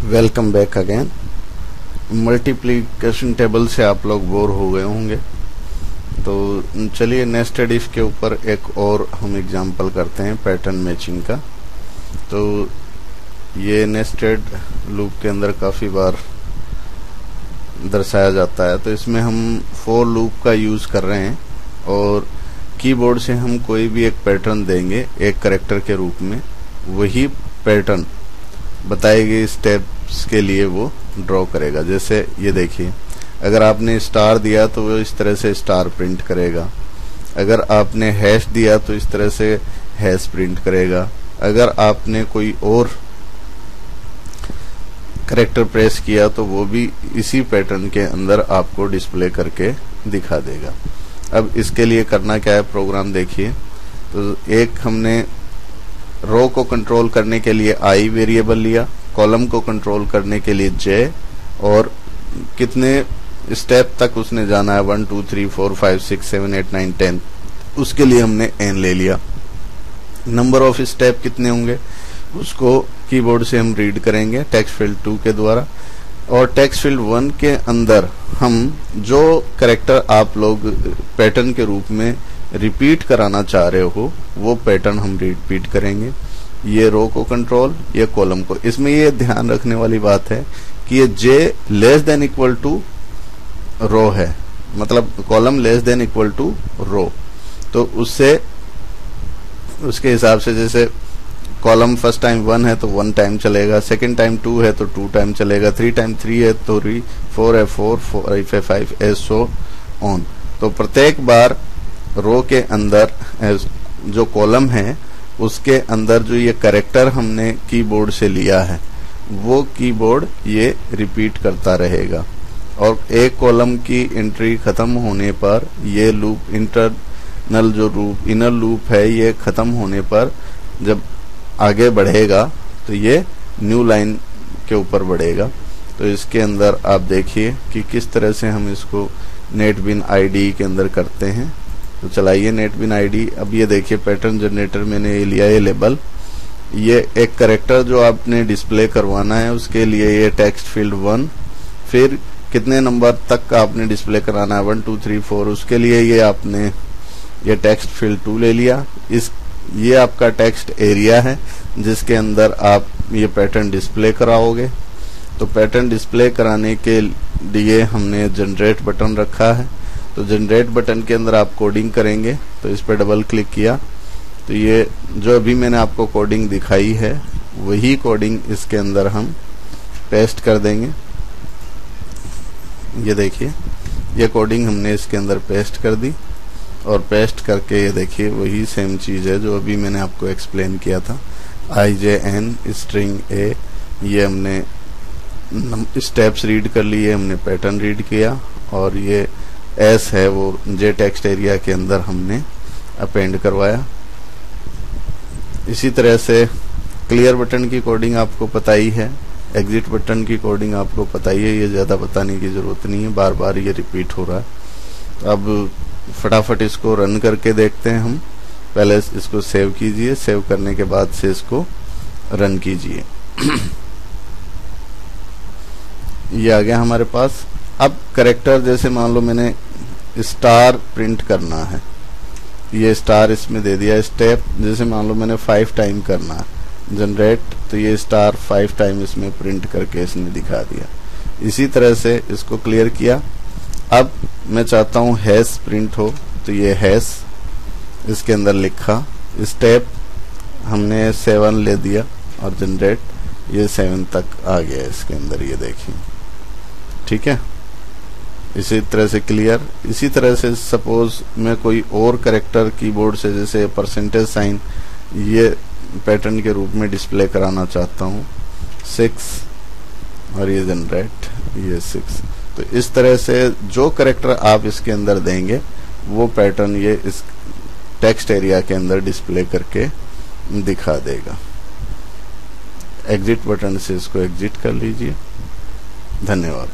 Welcome back again. Multiplication table से आप लोग बोर हो गए होंगे, तो चलिए नेस्टेड इफ के ऊपर एक और हम एग्जांपल करते हैं पैटर्न मैचिंग का। तो ये नेस्टेड लूप के अंदर काफ़ी बार दर्शाया जाता है। तो इसमें हम फॉर लूप का यूज़ कर रहे हैं और कीबोर्ड से हम कोई भी एक पैटर्न देंगे एक कैरेक्टर के रूप में, वही पैटर्न बताए गए स्टेप्स के लिए वो ड्रॉ करेगा। जैसे ये देखिए, अगर आपने स्टार दिया तो वो इस तरह से स्टार प्रिंट करेगा, अगर आपने हैश दिया तो इस तरह से हैश प्रिंट करेगा, अगर आपने कोई और कैरेक्टर प्रेस किया तो वो भी इसी पैटर्न के अंदर आपको डिस्प्ले करके दिखा देगा। अब इसके लिए करना क्या है, प्रोग्राम देखिए। तो एक हमने रो को कंट्रोल करने के लिए आई वेरिएबल लिया, कॉलम को कंट्रोल करने के लिए जे, और कितने स्टेप तक उसने जाना है 1 2 3 4 5 6 7 8 9 10, उसके लिए हमने एन ले लिया। नंबर ऑफ स्टेप कितने होंगे उसको कीबोर्ड से हम रीड करेंगे टेक्स्ट फील्ड 2 के द्वारा, और टेक्स्ट फील्ड 1 के अंदर हम जो कैरेक्टर आप लोग पैटर्न के रूप में रिपीट कराना चाह रहे हो वो पैटर्न हम रिपीट करेंगे। ये रो को कंट्रोल, ये कॉलम को। इसमें ये ध्यान रखने वाली बात है कि ये J less than equal to row है, मतलब column less than equal to row. तो उससे उसके हिसाब से जैसे कॉलम फर्स्ट टाइम 1 है तो 1 टाइम चलेगा, सेकंड टाइम 2 है तो 2 टाइम चलेगा, 3 टाइम 3 है तो 3, 4 है 4, 5 है 5, एज सो ऑन। तो प्रत्येक बार रो के अंदर जो कॉलम है उसके अंदर जो ये कैरेक्टर हमने कीबोर्ड से लिया है वो कीबोर्ड ये रिपीट करता रहेगा, और एक कॉलम की एंट्री खत्म होने पर ये लूप इंटरनल जो लूप इनर लूप है ये खत्म होने पर जब आगे बढ़ेगा तो ये न्यू लाइन के ऊपर बढ़ेगा। तो इसके अंदर आप देखिए कि किस तरह से हम इसको नेटबिन आईडी के अंदर करते हैं। तो चलाइए नेटबिन आईडी। अब ये देखिए पैटर्न जनरेटर मैंने ये लिया है लेबल, ये एक कैरेक्टर जो आपने डिस्प्ले करवाना है उसके लिए ये टेक्स्ट फील्ड 1, फिर कितने नंबर तक आपने डिस्प्ले कराना है 1 2 3 4, उसके लिए ये आपने ये टेक्स्ट फील्ड 2 ले लिया। ये आपका टेक्स्ट एरिया है जिसके अंदर आप ये पैटर्न डिस्प्ले कराओगे। तो पैटर्न डिस्प्ले कराने के लिए हमने जनरेट बटन रखा है। तो जनरेट बटन के अंदर आप कोडिंग करेंगे, तो इस पर डबल क्लिक किया तो ये जो अभी मैंने आपको कोडिंग दिखाई है वही कोडिंग इसके अंदर हम पेस्ट कर देंगे। ये देखिए ये कोडिंग हमने इसके अंदर पेस्ट कर दी, और पेस्ट करके ये देखिए वही सेम चीज़ है जो अभी मैंने आपको एक्सप्लेन किया था। IJN स्ट्रिंग ए, ये हमने स्टेप्स रीड कर लिए, हमने पैटर्न रीड किया, और ये एस है वो जे टेक्स्ट एरिया के अंदर हमने अपेंड करवाया। इसी तरह से क्लियर बटन की कोडिंग आपको पता ही है, एग्जिट बटन की कोडिंग आपको पता ही है, ये ज़्यादा बताने की ज़रूरत नहीं है, बार बार ये रिपीट हो रहा है। अब फटाफट इसको रन करके देखते हैं हम। पहले इसको सेव कीजिए, सेव करने के बाद से इसको रन कीजिए। ये आ गया हमारे पास। अब कैरेक्टर जैसे मान लो मैंने स्टार प्रिंट करना है, ये स्टार इसमें दे दिया। स्टेप जैसे मान लो मैंने 5 टाइम करना है जनरेट, तो ये स्टार 5 टाइम इसमें प्रिंट करके इसने दिखा दिया। इसी तरह से इसको क्लियर किया। अब मैं चाहता हूँ हैश प्रिंट हो, तो ये हैश इसके अंदर लिखा, स्टेप हमने 7 ले दिया, और जनरेट ये 7 तक आ गया इसके अंदर, ये देखिए। ठीक है, इसी तरह से क्लियर। इसी तरह से सपोज मैं कोई और कैरेक्टर कीबोर्ड से जैसे परसेंटेज साइन ये पैटर्न के रूप में डिस्प्ले कराना चाहता हूँ 6, और ये जनरेट ये 6। तो इस तरह से जो कैरेक्टर आप इसके अंदर देंगे वो पैटर्न ये इस टेक्स्ट एरिया के अंदर डिस्प्ले करके दिखा देगा। एग्जिट बटन से इसको एग्जिट कर लीजिए। धन्यवाद।